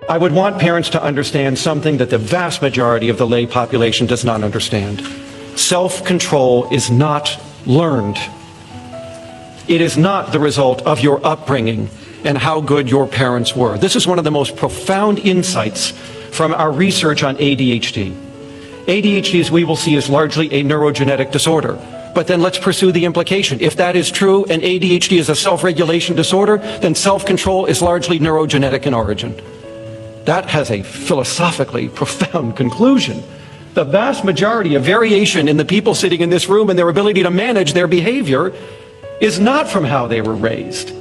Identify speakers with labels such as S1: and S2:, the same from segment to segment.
S1: I would want parents to understand something that the vast majority of the lay population does not understand. Self-control is not learned. It is not the result of your upbringing and how good your parents were. This is one of the most profound insights from our research on ADHD. ADHD, as we will see, is largely a neurogenetic disorder. But then let's pursue the implication. If that is true and ADHD is a self-regulation disorder, then self-control is largely neurogenetic in origin. That has a philosophically profound conclusion. The vast majority of variation in the people sitting in this room and their ability to manage their behavior is not from how they were raised.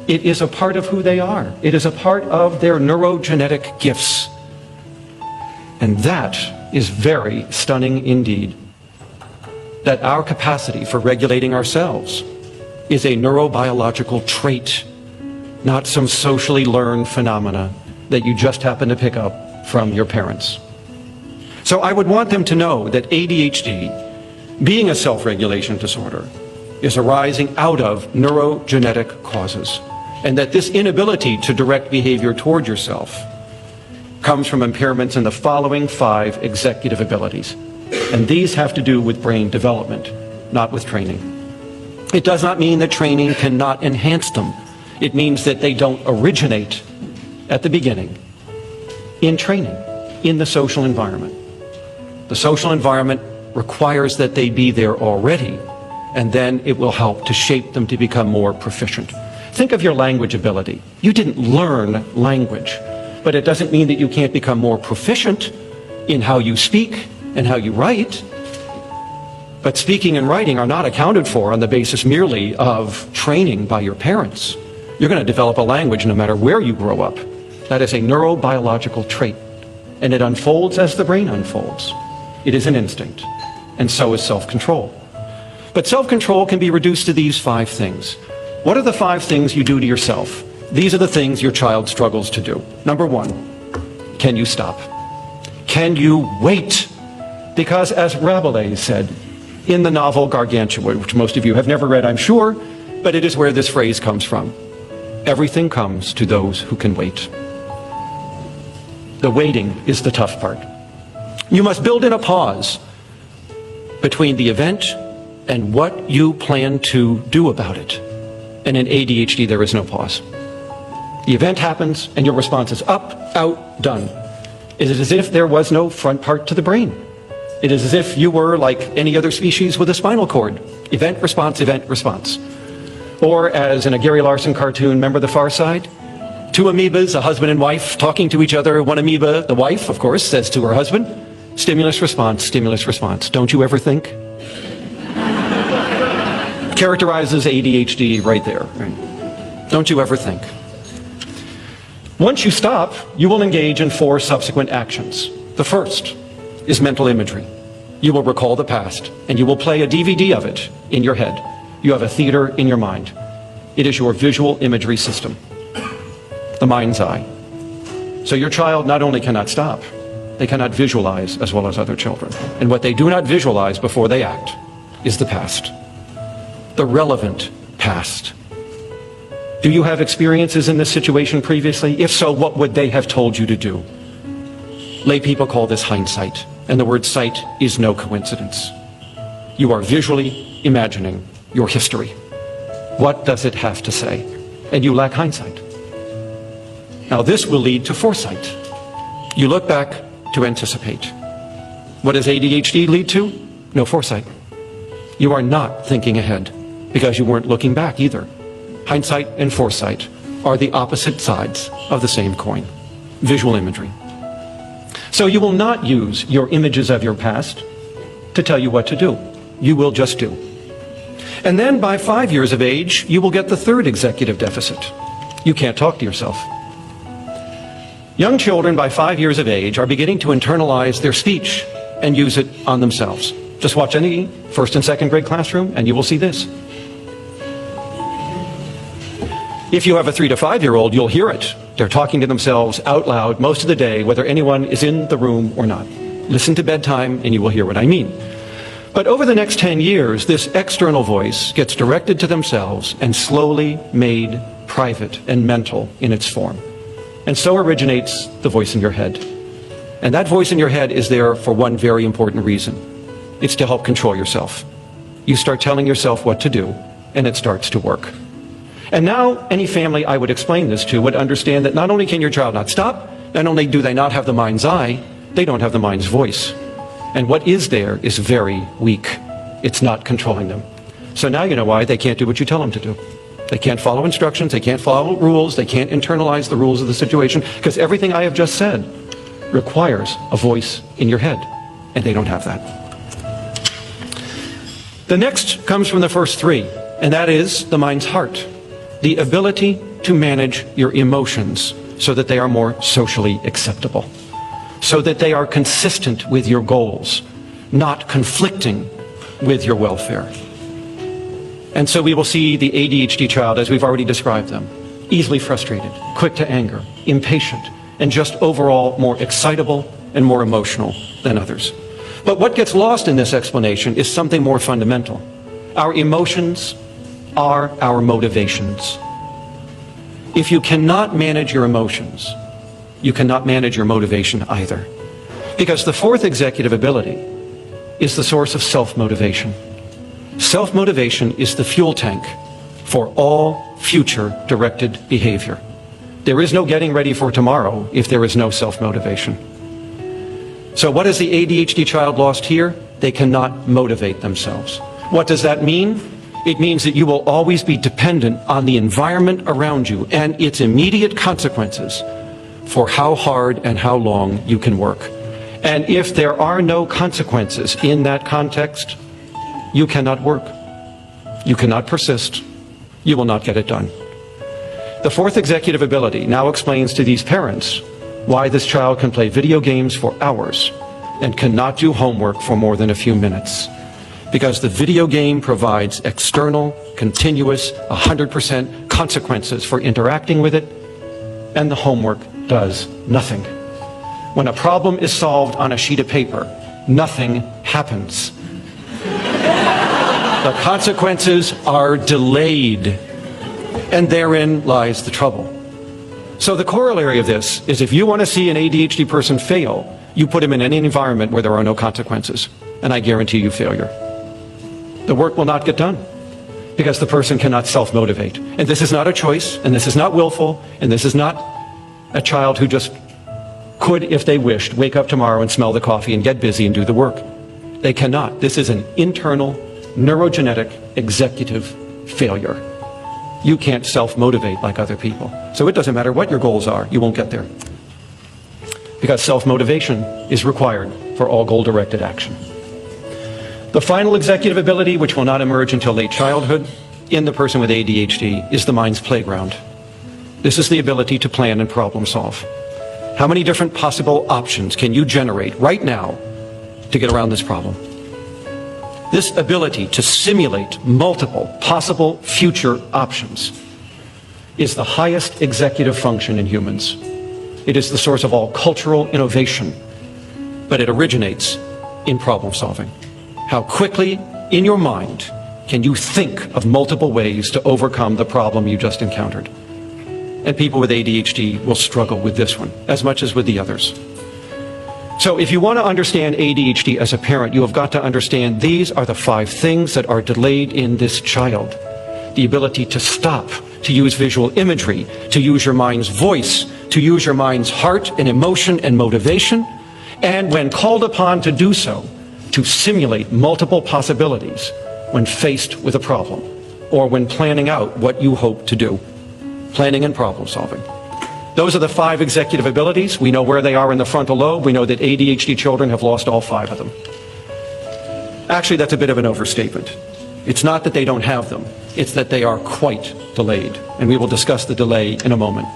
S1: It is a part of who they are. It is a part of their neurogenetic gifts. And that is very stunning indeed. That our capacity for regulating ourselves is a neurobiological trait, not some socially learned phenomena that you just happen to pick up from your parents. So I would want them to know that ADHD, being a self-regulation disorder, is arising out of neurogenetic causes, and that this inability to direct behavior toward yourself comes from impairments in the following 5 executive abilities. And these have to do with brain development, not with training. It does not mean that training cannot enhance them. It means that they don't originate at the beginning in training, in the social environment. The social environment requires that they be there already, and then it will help to shape them to become more proficient. Think of your language ability. You didn't learn language, but it doesn't mean that you can't become more proficient in how you speak and how you write. But speaking and writing are not accounted for on the basis merely of training by your parents. You're going to develop a language no matter where you grow up. That is a neurobiological trait, and it unfolds as the brain unfolds. It is an instinct, and so is self-control. But self-control can be reduced to these 5 things. What are the 5 things you do to yourself? These are the things your child struggles to do. Number 1, can you stop? Can you wait? Because as Rabelais said in the novel Gargantua, which most of you have never read, I'm sure, but it is where this phrase comes from. Everything comes to those who can wait. The waiting is the tough part. You must build in a pause between the event and what you plan to do about it. And in ADHD, there is no pause. The event happens and your response is up, out, done. It is as if there was no front part to the brain. It is as if you were like any other species with a spinal cord. Event, response, event, response. Or as in a Gary Larson cartoon, remember The Far Side? 2 amoebas, a husband and wife, talking to each other. One amoeba, the wife, of course, says to her husband, stimulus, response, don't you ever think? Characterizes ADHD right there. Right? Don't you ever think? Once you stop, you will engage in 4 subsequent actions. The first is mental imagery. You will recall the past, and you will play a DVD of it in your head. You have a theater in your mind. It is your visual imagery system, the mind's eye. So your child not only cannot stop, they cannot visualize as well as other children. And what they do not visualize before they act is the past, the relevant past. Do you have experiences in this situation previously? If so, what would they have told you to do? Lay people call this hindsight, and the word sight is no coincidence. You are visually imagining your history. What does it have to say? And you lack hindsight. Now this will lead to foresight. You look back to anticipate. What does ADHD lead to? No foresight. You are not thinking ahead because you weren't looking back either. Hindsight and foresight are the opposite sides of the same coin. Visual imagery. So you will not use your images of your past to tell you what to do. You will just do. And then by 5 years of age, you will get the 3rd executive deficit. You can't talk to yourself. Young children by 5 years of age are beginning to internalize their speech and use it on themselves. Just watch any 1st and 2nd grade classroom and you will see this. If you have a 3 to 5-year-old, you'll hear it. They're talking to themselves out loud most of the day, whether anyone is in the room or not. Listen to bedtime and you will hear what I mean. But over the next 10 years, this external voice gets directed to themselves and slowly made private and mental in its form. And so originates the voice in your head. And that voice in your head is there for one very important reason. It's to help control yourself. You start telling yourself what to do, and it starts to work. And now, any family I would explain this to would understand that not only can your child not stop, not only do they not have the mind's eye, they don't have the mind's voice. And what is there is very weak. It's not controlling them. So now you know why they can't do what you tell them to do. They can't follow instructions, they can't follow rules, they can't internalize the rules of the situation, because everything I have just said requires a voice in your head, and they don't have that. The next comes from the first three, and that is the mind's heart. The ability to manage your emotions so that they are more socially acceptable, so that they are consistent with your goals, not conflicting with your welfare. And so we will see the ADHD child, as we've already described them, easily frustrated, quick to anger, impatient, and just overall more excitable and more emotional than others. But what gets lost in this explanation is something more fundamental. Our emotions are our motivations. If you cannot manage your emotions, you cannot manage your motivation either. Because the fourth executive ability is the source of self-motivation. Self-motivation is the fuel tank for all future directed behavior. There is no getting ready for tomorrow if there is no self-motivation. So what has the ADHD child lost here? They cannot motivate themselves. What does that mean? It means that you will always be dependent on the environment around you and its immediate consequences for how hard and how long you can work. And if there are no consequences in that context, you cannot work. You cannot persist. You will not get it done. The fourth executive ability now explains to these parents why this child can play video games for hours and cannot do homework for more than a few minutes. Because the video game provides external, continuous, 100% consequences for interacting with it, and the homework does nothing. When a problem is solved on a sheet of paper, nothing happens. The consequences are delayed, and therein lies the trouble. So the corollary of this is if you want to see an ADHD person fail, you put him in any environment where there are no consequences, and I guarantee you failure. The work will not get done because the person cannot self-motivate. And this is not a choice, and this is not willful, and this is not a child who just could, if they wished, wake up tomorrow and smell the coffee and get busy and do the work. They cannot. This is an internal, neurogenetic, executive failure. You can't self-motivate like other people. So it doesn't matter what your goals are, you won't get there. Because self-motivation is required for all goal-directed action. The final executive ability, which will not emerge until late childhood in the person with ADHD, is the mind's playground. This is the ability to plan and problem solve. How many different possible options can you generate right now to get around this problem? This ability to simulate multiple possible future options is the highest executive function in humans. It is the source of all cultural innovation, but it originates in problem solving. How quickly in your mind can you think of multiple ways to overcome the problem you just encountered? And people with ADHD will struggle with this one as much as with the others. So if you want to understand ADHD as a parent, you have got to understand these are the 5 things that are delayed in this child. The ability to stop, to use visual imagery, to use your mind's voice, to use your mind's heart and emotion and motivation, and when called upon to do so, to simulate multiple possibilities when faced with a problem or when planning out what you hope to do. Planning and problem solving. Those are the 5 executive abilities. We know where they are in the frontal lobe. We know that ADHD children have lost all 5 of them. Actually, that's a bit of an overstatement. It's not that they don't have them. It's that they are quite delayed. And we will discuss the delay in a moment.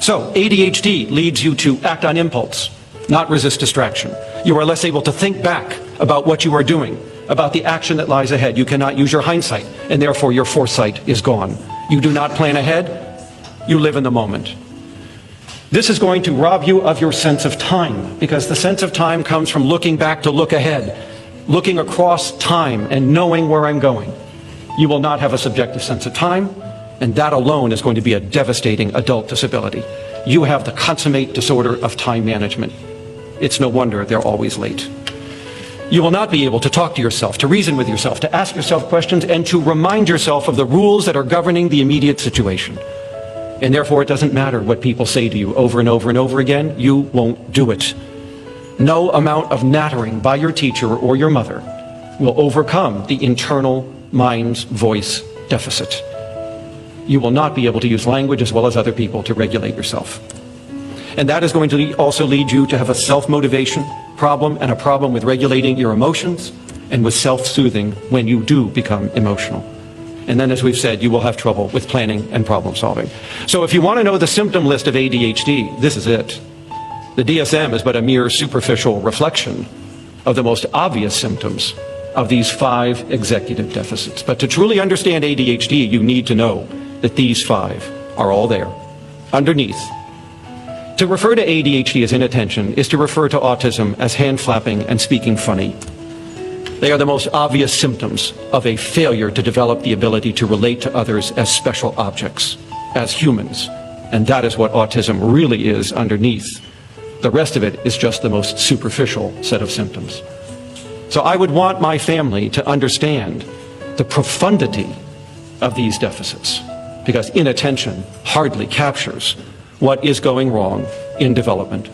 S1: So, ADHD leads you to act on impulse, not resist distraction. You are less able to think back about what you are doing, about the action that lies ahead. You cannot use your hindsight, and therefore your foresight is gone. You do not plan ahead. You live in the moment. This is going to rob you of your sense of time, because the sense of time comes from looking back to look ahead, looking across time and knowing where I'm going. You will not have a subjective sense of time, and that alone is going to be a devastating adult disability. you have the consummate disorder of time management. It's no wonder they're always late. You will not be able to talk to yourself, to reason with yourself, to ask yourself questions, and to remind yourself of the rules that are governing the immediate situation. And therefore, it doesn't matter what people say to you over and over and over again, you won't do it. No amount of nattering by your teacher or your mother will overcome the internal mind's voice deficit. You will not be able to use language as well as other people to regulate yourself. And that is going to also lead you to have a self-motivation problem and a problem with regulating your emotions and with self-soothing when you do become emotional. And then, as we've said, you will have trouble with planning and problem solving. So if you want to know the symptom list of ADHD, this is it. The DSM is but a mere superficial reflection of the most obvious symptoms of these 5 executive deficits. But to truly understand ADHD, you need to know that these 5 are all there, underneath. To refer to ADHD as inattention is to refer to autism as hand flapping and speaking funny. They are the most obvious symptoms of a failure to develop the ability to relate to others as special objects, as humans. And that is what autism really is underneath. The rest of it is just the most superficial set of symptoms. So I would want my family to understand the profundity of these deficits, because inattention hardly captures what is going wrong in development